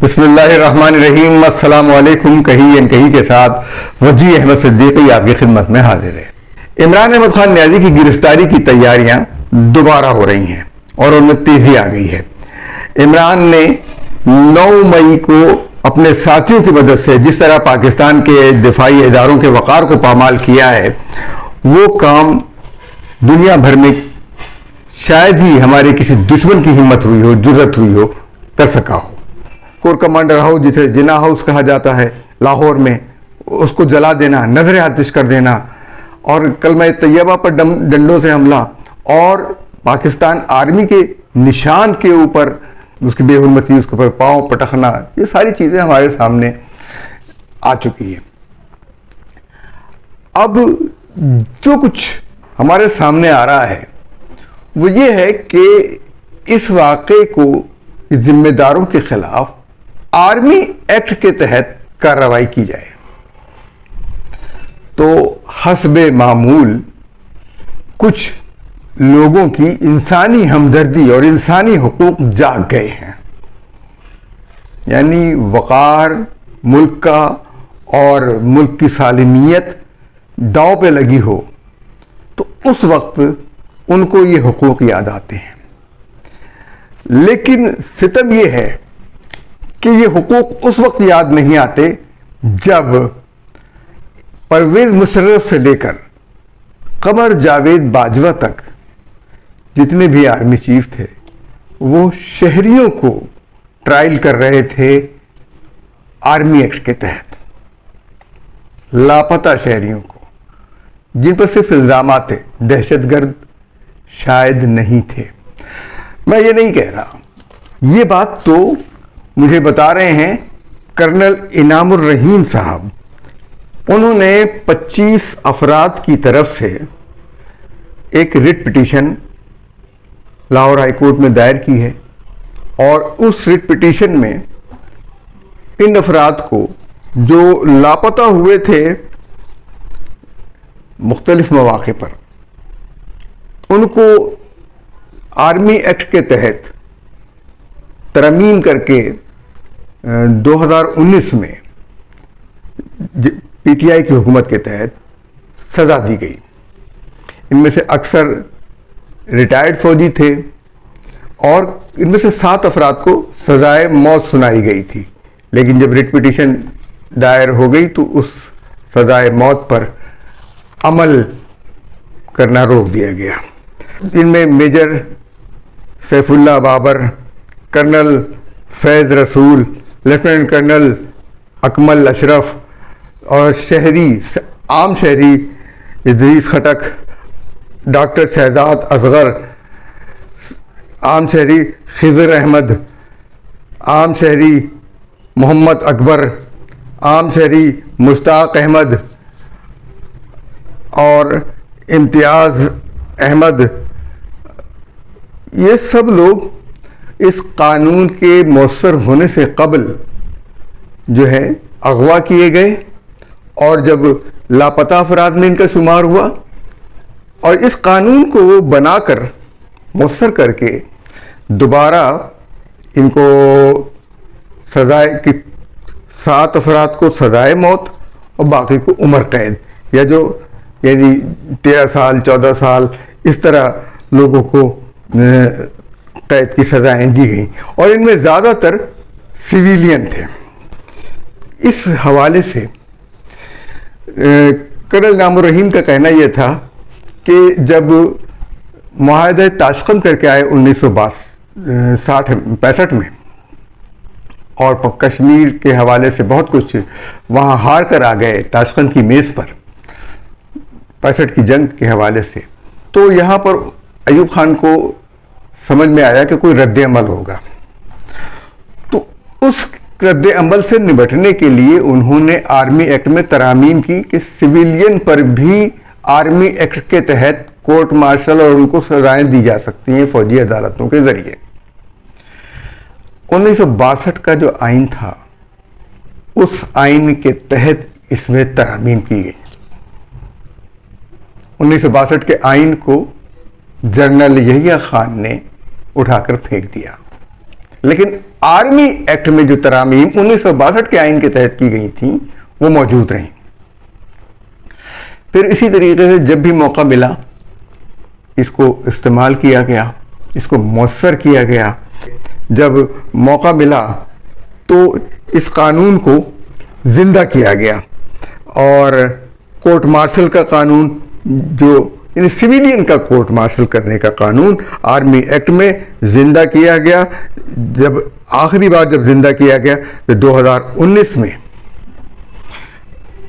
बिस्मिल्लाहिर्रहमानिर्रहीम। अस्सलाम वालेकुम। कहीं अनकहीं के साथ वजी अहमद सिद्दीकी आपकी खिदमत में हाजिर है। इमरान अहमद खान न्याजी की गिरफ्तारी की तैयारियां दोबारा हो रही हैं और उनमें तेजी आ गई है। इमरान ने 9 मई को अपने साथियों की मदद से जिस तरह पाकिस्तान के दिफाई इदारों के वक़ार को पामाल किया है, वो काम दुनिया भर में शायद ही हमारे किसी दुश्मन की हिम्मत हुई हो, जुर्रत हुई हो, कर सका हो। कोर कमांडर हाउस, जिसे जिना हाउस कहा जाता है लाहौर में, उसको जला देना, नजर आतिश कर देना और कलमा तैयबा पर डंडों से हमला और पाकिस्तान आर्मी के निशान के ऊपर उसकी बेहुरमती, उसके ऊपर पांव पटकना, ये सारी चीजें हमारे सामने आ चुकी हैं। अब जो कुछ हमारे सामने आ रहा है वो ये है कि इस वाक़े को जिम्मेदारों के खिलाफ आर्मी एक्ट के तहत कार्रवाई की जाए। तो हस्बे मामूल कुछ लोगों की इंसानी हमदर्दी और इंसानी हुकूक जाग गए हैं, यानी वक़ार मुल्क का और मुल्क की सालिमियत दांव पे लगी हो तो उस वक्त उनको ये हुकूक याद आते हैं। लेकिन सितम ये है कि ये हुकूक उस वक्त याद नहीं आते जब परवेज मुशर्रफ से लेकर कमर जावेद बाजवा तक जितने भी आर्मी चीफ थे वो शहरियों को ट्रायल कर रहे थे आर्मी एक्ट के तहत। लापता शहरियों को, जिन पर सिर्फ इल्जामात थे, दहशतगर्द शायद नहीं थे। मैं ये नहीं कह रहा, ये बात तो मुझे बता रहे हैं कर्नल इनामुर रहीम साहब। उन्होंने 25 अफराद की तरफ से एक writ petition Lahore high court में दायर की है और उस रिट पिटीशन में इन अफराद को जो लापता हुए थे मुख्तलिफ मौके पर, उनको आर्मी एक्ट के तहत तरमीम करके 2019 में पीटीआई की हुकूमत के तहत सजा दी गई। इनमें से अक्सर रिटायर्ड फौजी थे और इनमें से 7 अफराद को सजाए मौत सुनाई गई थी। लेकिन जब रिट पिटीशन दायर हो गई तो उस सजाए मौत पर अमल करना रोक दिया गया। इनमें मेजर सैफुल्लाह बाबर, कर्नल फैज़ रसूल, लेफ्टिनेंट कर्नल अकमल अशरफ और आम शहरी इदरीस खटक, डॉक्टर शहजाद असगर, आम शहरी खिज़र अहमद, आम शहरी मोहम्मद अकबर, आम शहरी मुश्ताक अहमद और इम्तियाज़ अहमद, ये सब लोग इस कानून के मौसर होने से कबल जो है अगवा किए गए और जब लापता अफराद में इनका शुमार हुआ और इस कानून को बनाकर मौसर करके दोबारा इनको सजाए की 7 अफराद को सजाए मौत और बाकी को उम्र कैद, या जो यानी 13 साल 14 साल इस तरह लोगों को कैद की सजाएं दी गई और इनमें ज़्यादातर सिविलियन थे। इस हवाले से कर्नल इनामुर रहीम का कहना यह था कि जब मुआहदा ताशकंद करके आए 1965 में और कश्मीर के हवाले से बहुत कुछ वहाँ हार कर आ गए ताशकंद की मेज़ पर 65 की जंग के हवाले से, तो यहाँ पर अयूब खान को समझ में आया कि कोई रद्द अमल होगा। तो उस रद्द अमल से निपटने के लिए उन्होंने आर्मी एक्ट में तरामीम की कि सिविलियन पर भी आर्मी एक्ट के तहत कोर्ट मार्शल और उनको सजाएं दी जा सकती हैं फौजी अदालतों के जरिए। 1962 का जो आइन था उस आइन के तहत इसमें तरामीम की गई। 1962 के आइन को जनरल यहिया खान ने उठाकर फेंक दिया, लेकिन आर्मी एक्ट में जो तरामीम 1962 के आइन के तहत की गई थी वो मौजूद रहीं। फिर इसी तरीके से जब भी मौका मिला इसको इस्तेमाल किया गया, इसको मौसर किया गया। जब मौका मिला तो इस कानून को जिंदा किया गया और कोर्ट मार्शल का कानून, जो यानी सिविलियन का कोर्ट मार्शल करने का कानून आर्मी एक्ट में जिंदा किया गया। जब आखिरी बार जब जिंदा किया गया तो 2019 में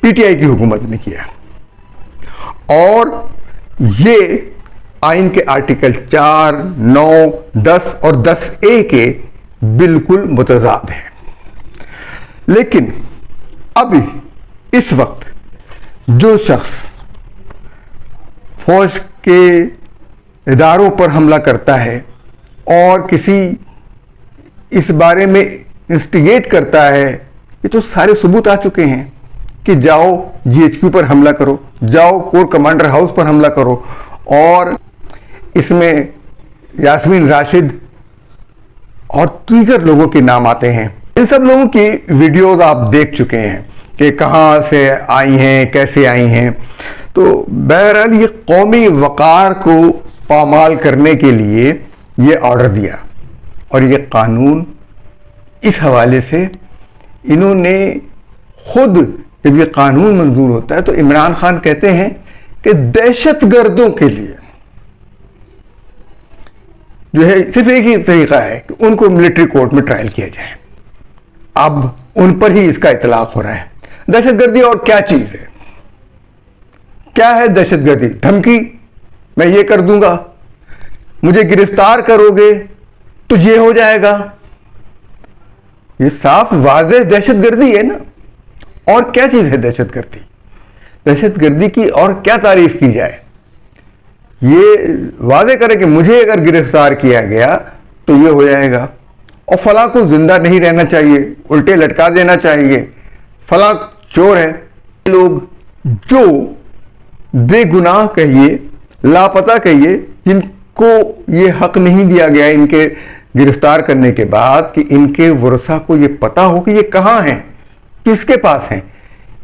पीटीआई की हुकूमत ने किया और ये आइन के आर्टिकल 4, 9, 10 और 10A के बिल्कुल मुतजाद है। लेकिन अभी इस वक्त जो शख्स फौज के इदारों पर हमला करता है और किसी इस बारे में इंस्टिगेट करता है, ये तो सारे सबूत आ चुके हैं कि जाओ जीएचक्यू पर हमला करो, जाओ कोर कमांडर हाउस पर हमला करो। और इसमें यास्मीन राशिद और दीगर लोगों के नाम आते हैं। इन सब लोगों की वीडियोस आप देख चुके हैं कि कहाँ से आई हैं, कैसे आई हैं। तो बहरहाल ये कौमी वक़ार को पामाल करने के लिए ये ऑर्डर दिया और ये कानून इस हवाले से इन्होंने खुद, जब ये कानून मंजूर होता है तो इमरान खान कहते हैं कि दहशतगर्दों के लिए जो है सिर्फ एक ही तरीका है कि उनको मिलिट्री कोर्ट में ट्रायल किया जाए। अब उन पर ही इसका इतलाक हो रहा है। दहशतगर्दी और क्या चीज है? क्या है दहशतगर्दी? धमकी, मैं ये कर दूंगा, मुझे गिरफ्तार करोगे तो ये हो जाएगा। ये साफ वाज़ेह दहशतगर्दी है ना। और क्या चीज है दहशतगर्दी? दहशतगर्दी की और क्या तारीफ की जाए? ये वाज़ेह करे कि मुझे अगर गिरफ्तार किया गया तो ये हो जाएगा और फला को जिंदा नहीं रहना चाहिए, उल्टे लटका देना चाहिए, फला चोर है। लोग जो बेगुनाह कहिए, लापता कहिए, जिनको ये हक नहीं दिया गया इनके गिरफ्तार करने के बाद कि इनके वरसा को ये पता हो कि ये कहाँ हैं, किसके पास हैं।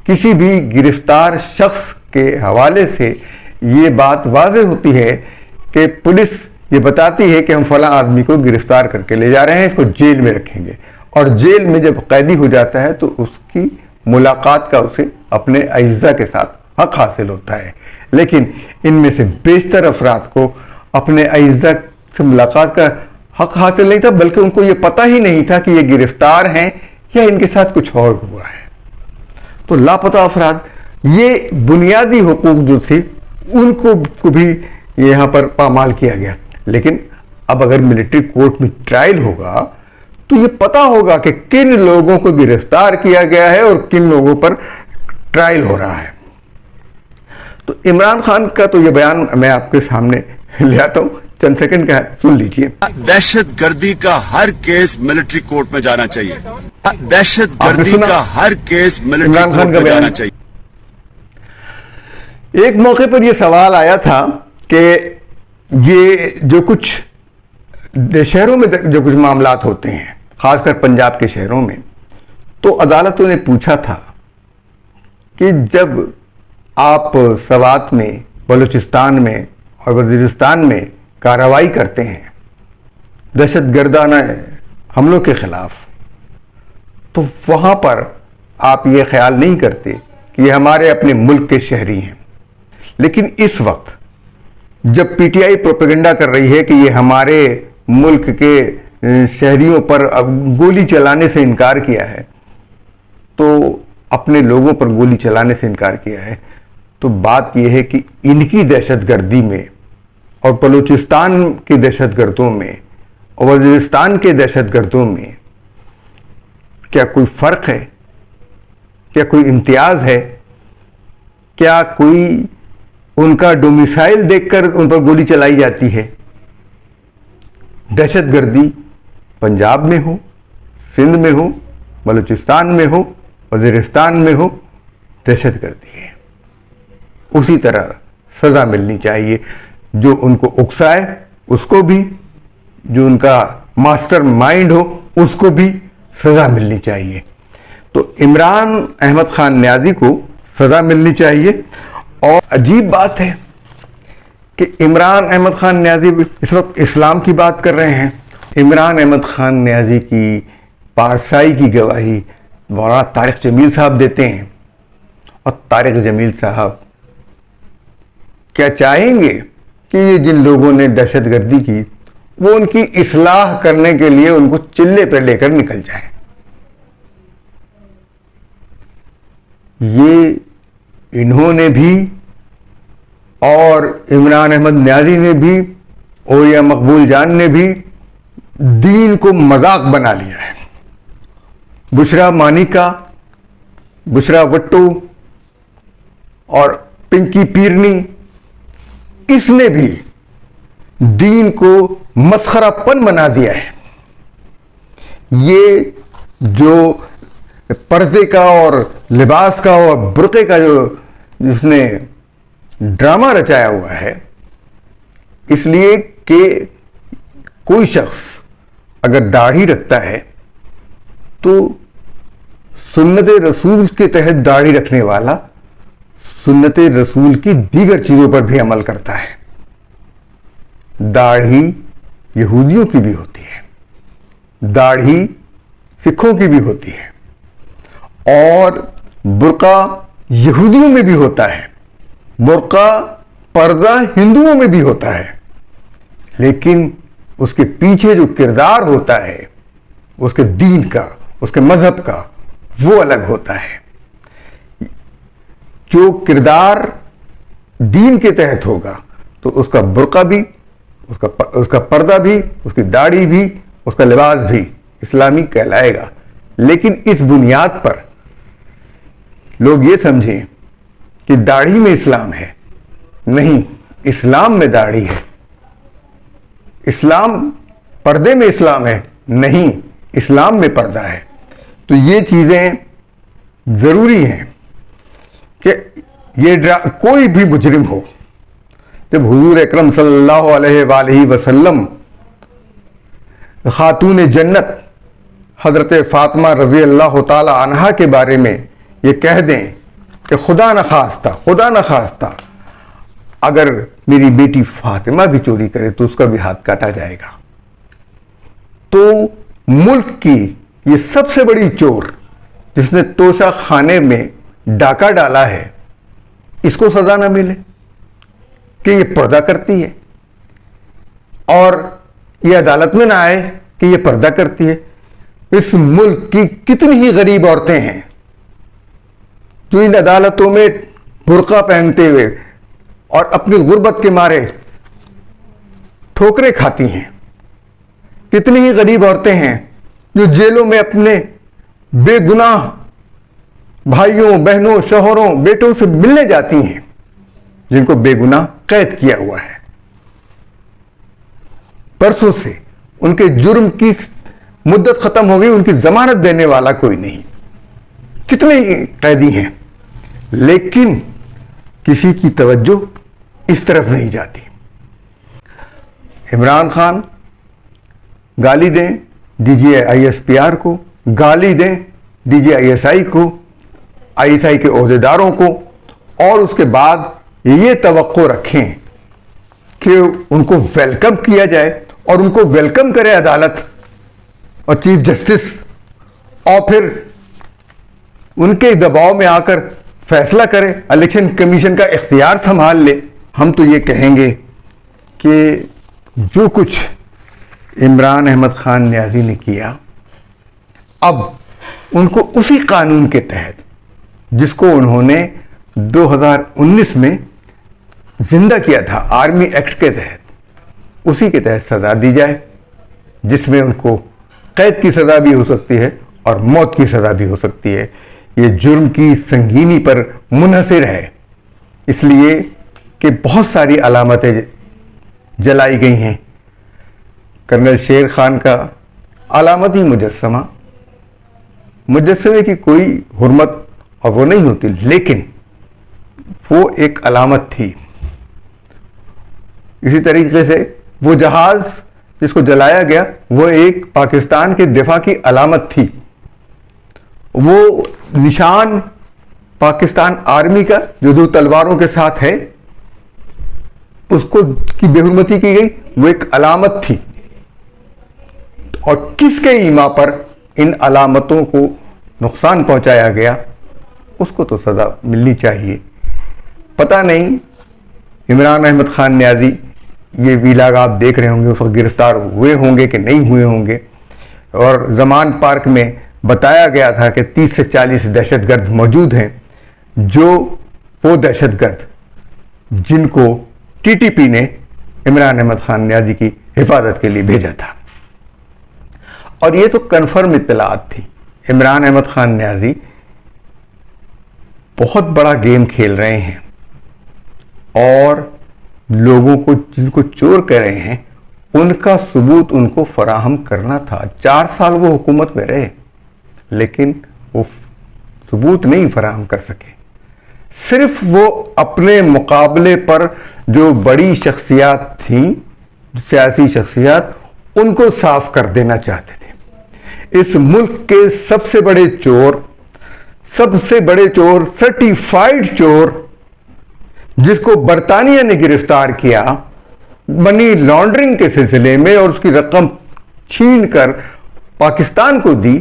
किसी भी गिरफ्तार शख्स के हवाले से ये बात वाज़ेह होती है कि पुलिस ये बताती है कि हम फला आदमी को गिरफ्तार करके ले जा रहे हैं, इसको जेल में रखेंगे। और जेल में जब कैदी हो जाता है तो उसकी मुलाकात का उसे अपने अइज़्ज़ा के साथ हक हासिल होता है। लेकिन इनमें से बेशतर अफराद को अपने अइज़्ज़ा से मुलाकात का हक हासिल नहीं था, बल्कि उनको ये पता ही नहीं था कि ये गिरफ्तार हैं या इनके साथ कुछ और हुआ है। तो लापता अफराद, ये बुनियादी हुकूक जो थे उनको भी यहाँ पर पामाल किया गया। लेकिन अब अगर मिलिट्री कोर्ट में ट्रायल होगा तो ये पता होगा कि किन लोगों को गिरफ्तार किया गया है और किन लोगों पर ट्रायल हो रहा है। तो इमरान खान का तो ये बयान मैं आपके सामने ले आता हूं, चंद सेकंड का है, सुन लीजिए। दहशतगर्दी का हर केस मिलिट्री कोर्ट में जाना चाहिए। दहशतगर्दी का हर केस मिलिट्री कोर्ट में जाना चाहिए। एक मौके पर यह सवाल आया था कि ये जो कुछ शहरों में जो कुछ मामलात होते हैं, खासकर पंजाब के शहरों में, तो अदालतों ने पूछा था कि जब आप सवात में, बलूचिस्तान में और वजीरिस्तान में कार्रवाई करते हैं दहशतगर्दाना हमलों के खिलाफ, तो वहां पर आप ये ख्याल नहीं करते कि ये हमारे अपने मुल्क के शहरी हैं। लेकिन इस वक्त जब पीटीआई प्रोपेगेंडा कर रही है कि ये हमारे मुल्क के शहरियों पर गोली चलाने से इनकार किया है, तो अपने लोगों पर गोली चलाने से इनकार किया है, तो बात यह है कि इनकी दहशतगर्दी में और बलूचिस्तान के दहशतगर्दों में और वजीरिस्तान के दहशतगर्दों में क्या कोई फर्क है? क्या कोई इम्तियाज है? क्या कोई उनका डोमिसाइल देखकर उन पर गोली चलाई जाती है? दहशतगर्दी पंजाब में हो, सिंध में हो, बलूचिस्तान में हो, वजीरिस्तान में हो, दहशतगर्दी है। उसी तरह सजा मिलनी चाहिए। जो उनको उकसाए उसको भी, जो उनका मास्टर माइंड हो उसको भी सजा मिलनी चाहिए। तो इमरान अहमद खान न्याजी को सजा मिलनी चाहिए। और अजीब बात है कि इमरान अहमद खान न्याजी इस वक्त इस्लाम की बात कर रहे हैं। इमरान अहमद खान न्याजी की पारसाई की गवाही मौलाना तारिक जमील साहब देते हैं। और तारिक जमील साहब क्या चाहेंगे कि ये जिन लोगों ने दहशतगर्दी की वो उनकी इस्लाह करने के लिए उनको चिल्ले पर लेकर निकल जाए। ये इन्होंने भी और इमरान अहमद न्याजी ने भी और या मकबूल जान ने भी दीन को मजाक बना लिया है। बुशरा मानिका, बुशरा वट्टू और पिंकी पीरनी, इसने भी दीन को मसखरापन बना दिया है। ये जो पर्दे का और लिबास का और बुर्के का जो जिसने ड्रामा रचाया हुआ है, इसलिए कि कोई शख्स अगर दाढ़ी रखता है तो सुन्नत रसूल के तहत दाढ़ी रखने वाला सुन्नत रसूल की दीगर चीजों पर भी अमल करता है। दाढ़ी यहूदियों की भी होती है, दाढ़ी सिखों की भी होती है, और बुर्का यहूदियों में भी होता है, बुर्का पर्दा हिंदुओं में भी होता है। लेकिन उसके पीछे जो किरदार होता है उसके दीन का, उसके मजहब का, वो अलग होता है। जो किरदार दीन के तहत होगा तो उसका बुर्का भी, उसका पर्दा भी, उसकी दाढ़ी भी, उसका लिबास भी इस्लामी कहलाएगा। लेकिन इस बुनियाद पर लोग ये समझें कि दाढ़ी में इस्लाम है। नहीं, इस्लाम में दाढ़ी है। इस्लाम पर्दे में इस्लाम है। नहीं, इस्लाम में पर्दा है। तो ये चीजें जरूरी हैं कि ये कोई भी मुजरिम हो, जब हुजूर अकरम सल्लल्लाहु अलैहि वसल्लम खातून जन्नत हजरत फातिमा रजी अल्लाह ताला अन्हा के बारे में ये कह दें कि खुदा न खास्ता अगर मेरी बेटी फातिमा भी चोरी करे तो उसका भी हाथ काटा जाएगा। तो मुल्क की ये सबसे बड़ी चोर जिसने तोशा खाने में डाका डाला है, इसको सजा ना मिले कि ये पर्दा करती है, और ये अदालत में ना आए कि ये पर्दा करती है। इस मुल्क की कितनी ही गरीब औरतें हैं जो इन अदालतों में बुर्का पहनते हुए और अपनी गुर्बत के मारे ठोकरें खाती हैं। कितनी ही गरीब औरतें हैं जो जेलों में अपने बेगुनाह भाइयों, बहनों, शौहरों, बेटों से मिलने जाती हैं जिनको बेगुनाह कैद किया हुआ है। परसों से उनके जुर्म की मुद्दत खत्म हो गई, उनकी जमानत देने वाला कोई नहीं। कितने ही कैदी हैं, लेकिन किसी की तवज्जो इस तरफ नहीं जाती। इमरान खान गाली दें DGISPR को, गाली दें DGISI को, ISI के ओहदेदारों को, और उसके बाद ये तवक्को रखें कि उनको वेलकम किया जाए और उनको वेलकम करे अदालत और चीफ जस्टिस, और फिर उनके दबाव में आकर फैसला करे, इलेक्शन कमीशन का इख्तियार संभाल ले। हम तो ये कहेंगे कि जो कुछ इमरान अहमद खान न्याजी ने किया, अब उनको उसी कानून के तहत जिसको उन्होंने 2019 में जिंदा किया था, आर्मी एक्ट के तहत, उसी के तहत सजा दी जाए, जिसमें उनको कैद की सजा भी हो सकती है और मौत की सजा भी हो सकती है। ये जुर्म की संगीनी पर मुनहसिर है, इसलिए कि बहुत सारी अलामतें जलाई गई हैं। कर्नल शेर खान का अलामती मुजस्समे की कोई हुर्मत और वो नहीं होती, लेकिन वो एक अलामत थी। इसी तरीके से वो जहाज जिसको जलाया गया वो एक पाकिस्तान के दिफा की अलामत थी। वो निशान पाकिस्तान आर्मी का जो 2 तलवारों के साथ है, उसको की बेहुरमती की गई, वो एक अलामत थी। और किसके ईमा पर इन अलामतों को नुकसान पहुंचाया गया, उसको तो सजा मिलनी चाहिए। पता नहीं इमरान अहमद खान न्याजी, ये वीलाग आप देख रहे होंगे, उस वक्त गिरफ्तार हुए होंगे कि नहीं हुए होंगे। और जमान पार्क में बताया गया था कि 30 से 40 दहशतगर्द मौजूद हैं, जो वो दहशतगर्द जिनको टीटीपी ने इमरान अहमद खान न्याजी की हिफाजत के लिए भेजा था। और ये तो कन्फर्म इत्तलात थी। इमरान अहमद खान न्याजी बहुत बड़ा गेम खेल रहे हैं और लोगों को जिनको चोर कह रहे हैं उनका सबूत उनको फराहम करना था। 4 साल वो हुकूमत में रहे, लेकिन वो सबूत नहीं फराहम कर सके। सिर्फ वो अपने मुकाबले पर जो बड़ी शख्सियात थीं, सियासी शख्सियात, उनको साफ कर देना चाहते थे। इस मुल्क के सबसे बड़े चोर, सर्टिफाइड चोर, जिसको बरतानिया ने गिरफ्तार किया मनी लॉन्ड्रिंग के सिलसिले में और उसकी रकम छीन कर पाकिस्तान को दी,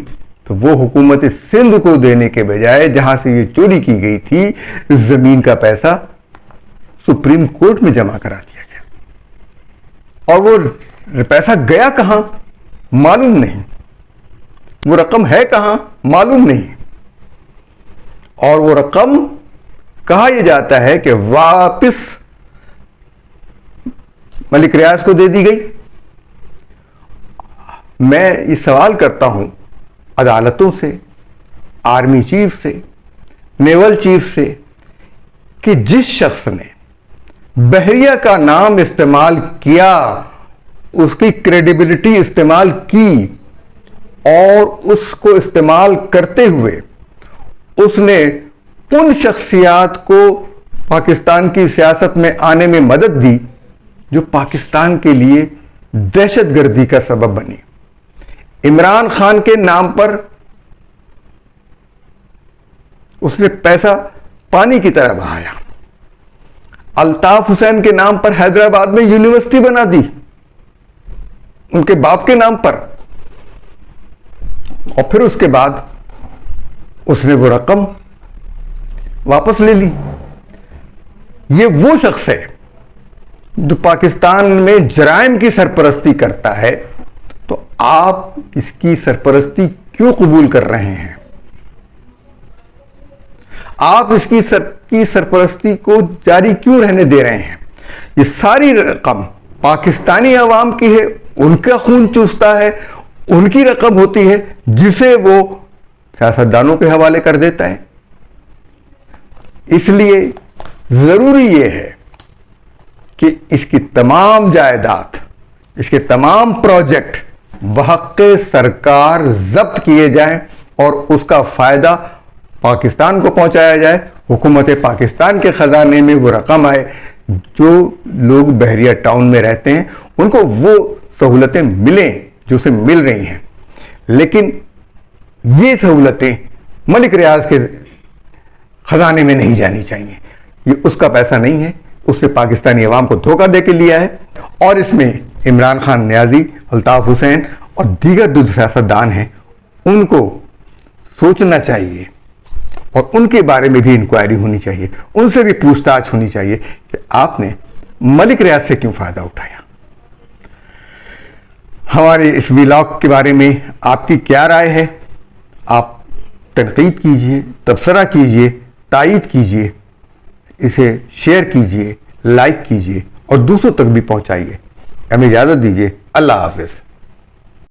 तो वो हुकूमत सिंध को देने के बजाय जहां से ये चोरी की गई थी, जमीन का पैसा सुप्रीम कोर्ट में जमा करा दिया गया। और वो पैसा गया कहां मालूम नहीं, वो रकम है कहां मालूम नहीं। और वो रकम कहा यह जाता है कि वापस मलिक रियाज को दे दी गई। मैं ये सवाल करता हूं अदालतों से, आर्मी चीफ से, नेवल चीफ से, कि जिस शख्स ने बहरिया का नाम इस्तेमाल किया, उसकी क्रेडिबिलिटी इस्तेमाल की और उसको इस्तेमाल करते हुए उसने उन शख्सियात को पाकिस्तान की सियासत में आने में मदद दी जो पाकिस्तान के लिए दहशतगर्दी का सबब बनी। इमरान खान के नाम पर उसने पैसा पानी की तरह बहाया। अल्ताफ हुसैन के नाम पर हैदराबाद में यूनिवर्सिटी बना दी, उनके बाप के नाम पर। और फिर उसके बाद उसने वो रकम वापस ले ली। ये वो शख्स है जो पाकिस्तान में जराइम की सरपरस्ती करता है, तो आप इसकी सरपरस्ती क्यों कबूल कर रहे हैं? आप इसकी सरपरस्ती को जारी क्यों रहने दे रहे हैं? ये सारी रकम पाकिस्तानी अवाम की है, उनका खून चूसता है, उनकी रकम होती है जिसे वो सियासतदानों के हवाले कर देता है। इसलिए जरूरी यह है कि इसकी तमाम जायदाद, इसके तमाम प्रोजेक्ट बहक़ सरकार जब्त किए जाएं और उसका फायदा पाकिस्तान को पहुंचाया जाए। हुकूमत पाकिस्तान के खजाने में वो रकम आए, जो लोग बहरिया टाउन में रहते हैं उनको वो सहूलतें मिलें जो उसे मिल रही हैं। लेकिन ये सहूलतें मलिक रियाज के खजाने में नहीं जानी चाहिए। ये उसका पैसा नहीं है, उसने पाकिस्तानी अवाम को धोखा दे के लिया है। और इसमें इमरान खान न्याजी, अल्ताफ हुसैन और दीगर जो सियासतदान हैं उनको सोचना चाहिए और उनके बारे में भी इंक्वायरी होनी चाहिए, उनसे भी पूछताछ होनी चाहिए कि आपने मलिक रियाज से क्यों फायदा उठाया। हमारे इस व्लॉग के बारे में आपकी क्या राय है? आप तनकीद कीजिए, तबसरा कीजिए, तायीद कीजिए, इसे शेयर कीजिए, लाइक कीजिए और दूसरों तक भी पहुंचाइए। हमें इजाज़त दीजिए। अल्लाह हाफ़िज़।